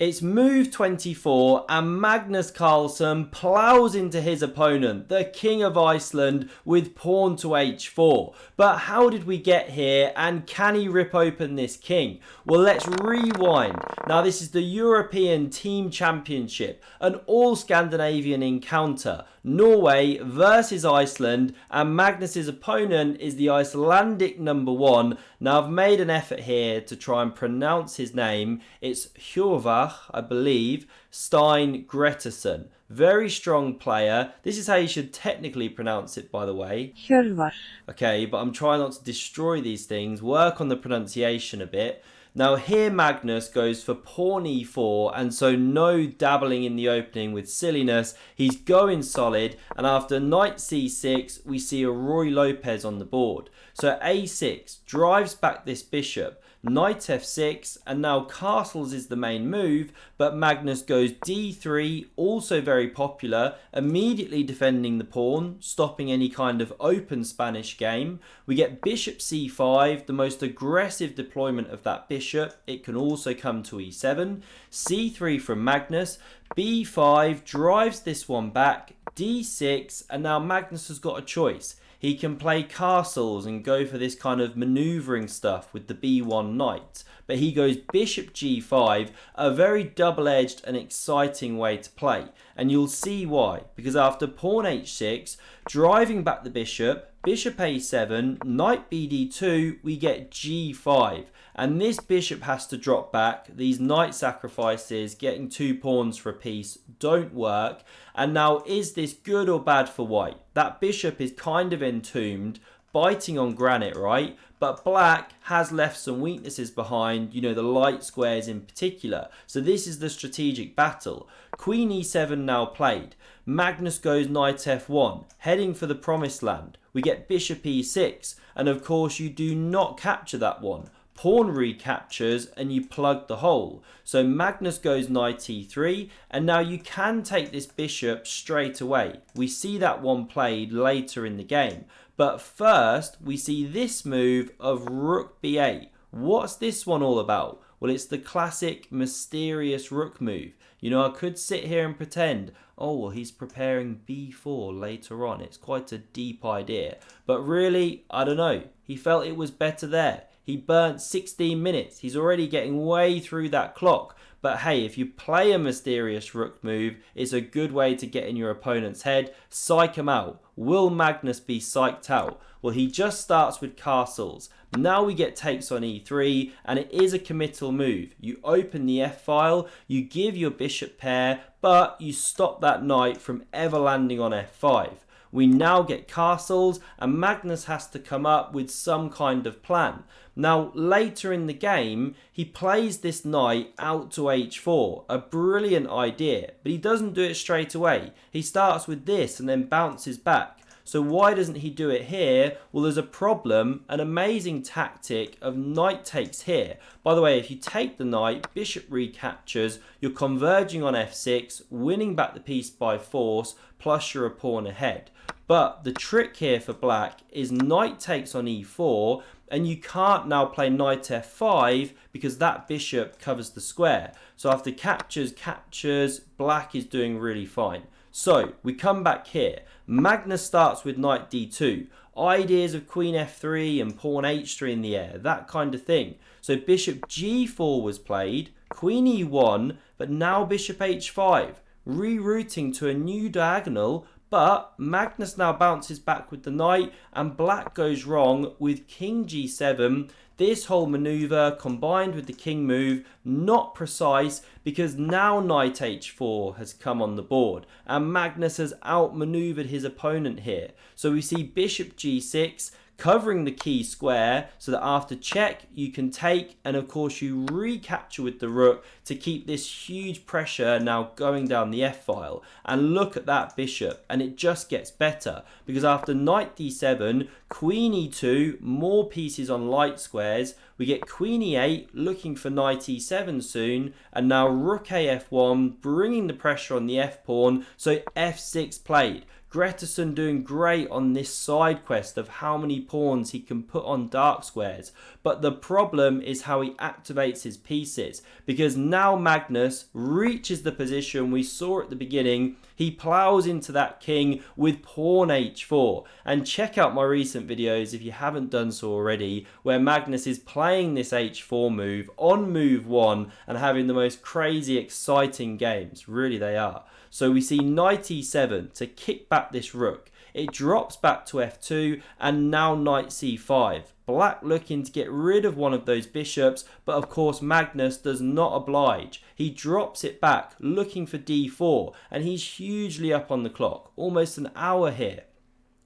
It's move 24 and Magnus Carlsen plows into his opponent, the King of Iceland, with pawn to h4. But how did we get here, and can he rip open this king? Well, let's rewind. Now this is the European Team Championship, an all-Scandinavian encounter. Norway versus Iceland, and Magnus's opponent is the Icelandic #1. Now I've made an effort here to try and pronounce his name. It's Hjorvar, I believe, Steinn Gretarsson. Very strong player. This is how you should technically pronounce it, by the way. Hjorvar. Okay, but I'm trying not to destroy these things. Work on the pronunciation a bit. Now here Magnus goes for pawn e4, and so no dabbling in the opening with silliness. He's going solid, and after knight c6 we see a Roy Lopez on the board. So a6 drives back this bishop, knight f6, and now castles is the main move, but Magnus goes d3, also very popular, immediately defending the pawn, stopping any kind of open Spanish game. We get bishop c5, the most aggressive deployment of that bishop. It can also come to e7, c3 from Magnus, b5 drives this one back, d6, and now Magnus has got a choice. He can play castles and go for this kind of manoeuvring stuff with the b1 knight. But he goes bishop g5, a very double-edged and exciting way to play. And you'll see why. Because after pawn h6, driving back the bishop, bishop a7, knight bd2, we get g5. And this bishop has to drop back. These knight sacrifices, getting 2 pawns for a piece, don't work. And now, is this good or bad for white? That bishop is kind of entombed, biting on granite, right? But black has left some weaknesses behind, you know, the light squares in particular. So this is the strategic battle. Queen e7 now played. Magnus goes knight f1, heading for the promised land. We get bishop e6, and of course you do not capture that one. Pawn recaptures and you plug the hole. So Magnus goes knight e3, and now you can take this bishop straight away. We see that one played later in the game. But first we see this move of rook b8. What's this one all about? Well, it's the classic mysterious rook move. You know, I could sit here and pretend, oh, well, he's preparing b4 later on. It's quite a deep idea. But really, I don't know. He felt it was better there. He burnt 16 minutes. He's already getting way through that clock. But hey, if you play a mysterious rook move, it's a good way to get in your opponent's head. Psych him out. Will Magnus be psyched out? Well, he just starts with castles. Now we get takes on e3, and it is a committal move. You open the f-file, you give your bishop pair, but you stop that knight from ever landing on f5. We now get castles, and Magnus has to come up with some kind of plan. Now, later in the game, he plays this knight out to h4, a brilliant idea, but he doesn't do it straight away. He starts with this and then bounces back. So why doesn't he do it here? Well, there's a problem, an amazing tactic of knight takes here. By the way, if you take the knight, bishop recaptures, you're converging on f6, winning back the piece by force, plus you're a pawn ahead. But the trick here for black is knight takes on e4, and you can't now play knight f5 because that bishop covers the square. So after captures, black is doing really fine. So we come back here. Magnus starts with knight d2. Ideas of queen f3 and pawn h3 in the air, that kind of thing. So bishop g4 was played, queen e1, but now bishop h5, rerouting to a new diagonal. But Magnus now bounces back with the knight, and black goes wrong with king g7. This whole maneuver combined with the king move, not precise, because now knight h4 has come on the board, and Magnus has outmaneuvered his opponent here. So we see bishop g6, covering the key square so that after check you can take, and of course you recapture with the rook to keep this huge pressure now going down the f-file. And look at that bishop, and it just gets better because after knight d7, queen e2, more pieces on light squares, we get queen e8 looking for knight e7 soon, and now rook a f1 bringing the pressure on the f pawn, so f6 played. Gretarsson doing great on this side quest of how many pawns he can put on dark squares. But the problem is how he activates his pieces, because now Magnus reaches the position we saw at the beginning. He plows into that king with pawn h4. And check out my recent videos if you haven't done so already, where Magnus is playing this h4 move on move 1 and having the most crazy exciting games. Really they are. So we see knight e7 to kick back this rook. It drops back to f2 and now knight c5. Black looking to get rid of one of those bishops, but of course Magnus does not oblige. He drops it back looking for d4 and he's hugely up on the clock, almost an hour here.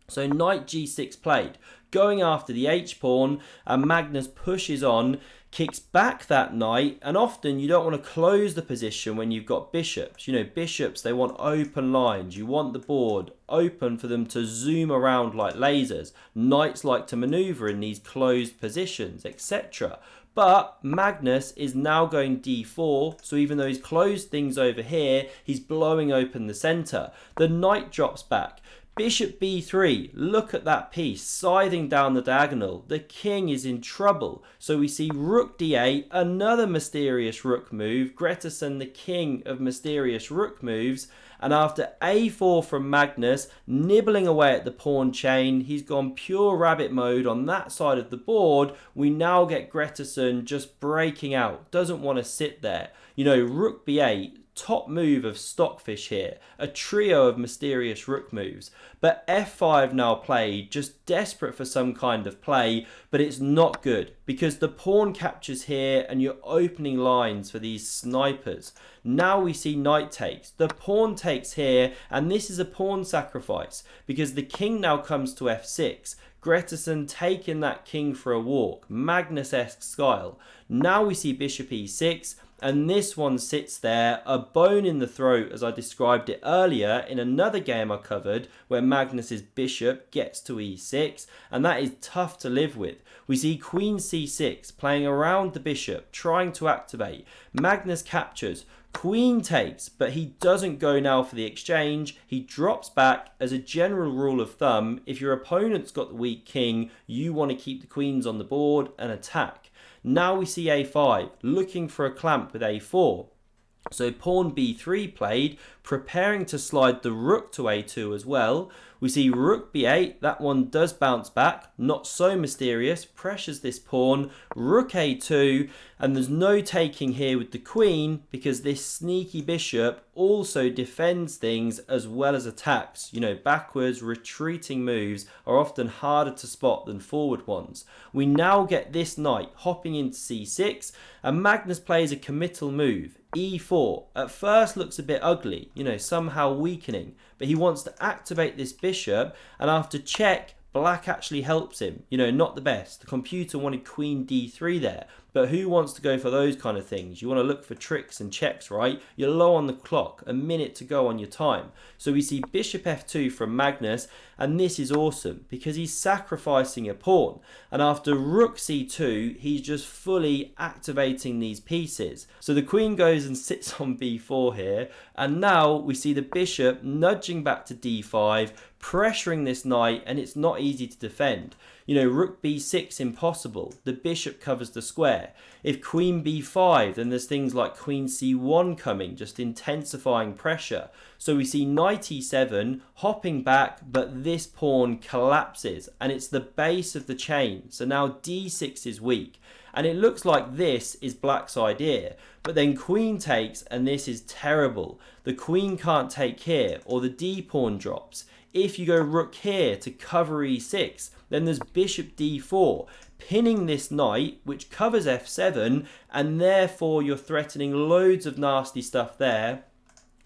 So knight g6 played, going after the h-pawn, and Magnus pushes on, kicks back that knight, and often you don't want to close the position when you've got bishops. You know, bishops, they want open lines. You want the board open for them to zoom around like lasers. Knights like to maneuver in these closed positions, etc. But Magnus is now going d4, so even though he's closed things over here, he's blowing open the centre. The knight drops back. Bishop b3, look at that piece, scything down the diagonal. The king is in trouble. So we see rook d8, another mysterious rook move. Gretarsson, the king of mysterious rook moves. And after a4 from Magnus, nibbling away at the pawn chain, he's gone pure rabbit mode on that side of the board. We now get Gretarsson just breaking out, doesn't want to sit there. You know, rook b8, top move of Stockfish here, a trio of mysterious rook moves. But f5 now played, just desperate for some kind of play, but it's not good because the pawn captures here and you're opening lines for these snipers. Now we see knight takes, the pawn takes here, and this is a pawn sacrifice because the king now comes to f6. Gretarsson taking that king for a walk, Magnus-esque style. Now we see bishop e6, and this one sits there, a bone in the throat, as I described it earlier in another game I covered, where Magnus's bishop gets to e6, and that is tough to live with. We see queen c6 playing around the bishop, trying to activate. Magnus captures. Queen takes, but he doesn't go now for the exchange. He drops back. As a general rule of thumb, if your opponent's got the weak king, you want to keep the queens on the board and attack. Now we see a5, looking for a clamp with a4. So pawn b3 played, preparing to slide the rook to a2 as well. We see rook b8, that one does bounce back, not so mysterious, pressures this pawn, rook a2, and there's no taking here with the queen because this sneaky bishop also defends things as well as attacks. You know, backwards retreating moves are often harder to spot than forward ones. We now get this knight hopping into c6, and Magnus plays a committal move. e4 at first looks a bit ugly, you know, somehow weakening, but he wants to activate this bishop, and after check, black actually helps him. You know, not the best. The computer wanted queen d3 there, but who wants to go for those kind of things? You want to look for tricks and checks, right? You're low on the clock, a minute to go on your time. So we see bishop f2 from Magnus, and this is awesome because he's sacrificing a pawn. And after rook c2, he's just fully activating these pieces. So the queen goes and sits on b4 here, and now we see the bishop nudging back to d5, pressuring this knight, and it's not easy to defend. You know, rook b6 impossible. The bishop covers the square. If queen b5, then there's things like queen c1 coming, just intensifying pressure. So we see knight e7 hopping back, but this pawn collapses, and it's the base of the chain. So now d6 is weak, and it looks like this is black's idea. But then queen takes, and this is terrible. The queen can't take here, or the d pawn drops. If you go rook here to cover e6, then there's bishop d4, pinning this knight, which covers f7, and therefore you're threatening loads of nasty stuff there.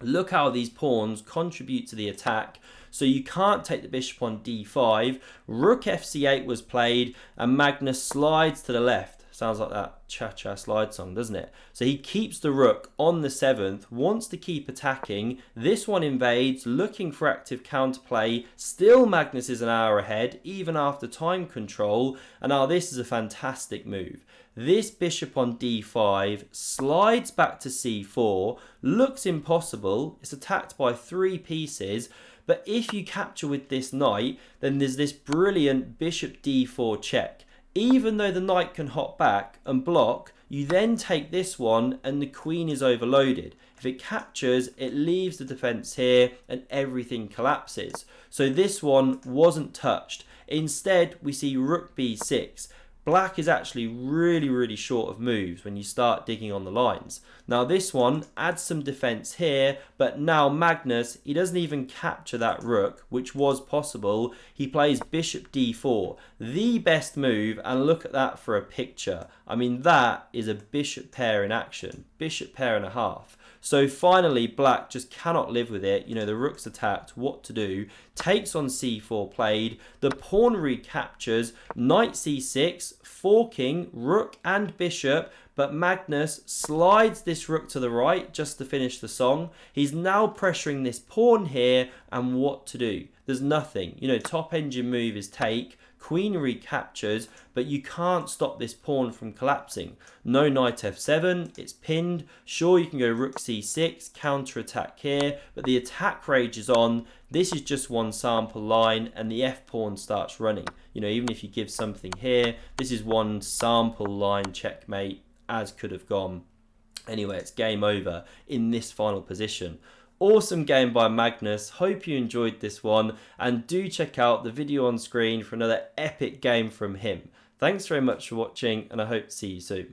Look how these pawns contribute to the attack. So you can't take the bishop on d5. Rook fc8 was played, and Magnus slides to the left. Sounds like that cha-cha slide song, doesn't it? So he keeps the rook on the 7th, wants to keep attacking. This one invades, looking for active counterplay. Still Magnus is an hour ahead, even after time control. And now this is a fantastic move. This bishop on d5 slides back to c4, looks impossible. It's attacked by 3 pieces. But if you capture with this knight, then there's this brilliant bishop d4 check. Even though the knight can hop back and block, you then take this one and the queen is overloaded. If it captures, it leaves the defense here and everything collapses. So this one wasn't touched. Instead, we see rook b6. Black is actually really short of moves when you start digging on the lines. Now this one adds some defense here, but now Magnus, he doesn't even capture that rook, which was possible. He plays bishop d4, the best move, and look at that for a picture. I mean, that is a bishop pair in action, bishop pair and a half. So finally, black just cannot live with it. You know, the rook's attacked, what to do? Takes on c4 played, the pawn recaptures, knight c6, forking, rook and bishop, but Magnus slides this rook to the right just to finish the song. He's now pressuring this pawn here, and what to do? There's nothing. You know, top engine move is take, queen recaptures, but you can't stop this pawn from collapsing. No knight f7, it's pinned. Sure, you can go rook c6, counter attack here, but the attack rages on. This is just one sample line and the f pawn starts running. You know, even if you give something here, this is one sample line checkmate, as could have gone. Anyway, it's game over in this final position. Awesome game by Magnus. Hope you enjoyed this one, and do check out the video on screen for another epic game from him. Thanks very much for watching, and I hope to see you soon.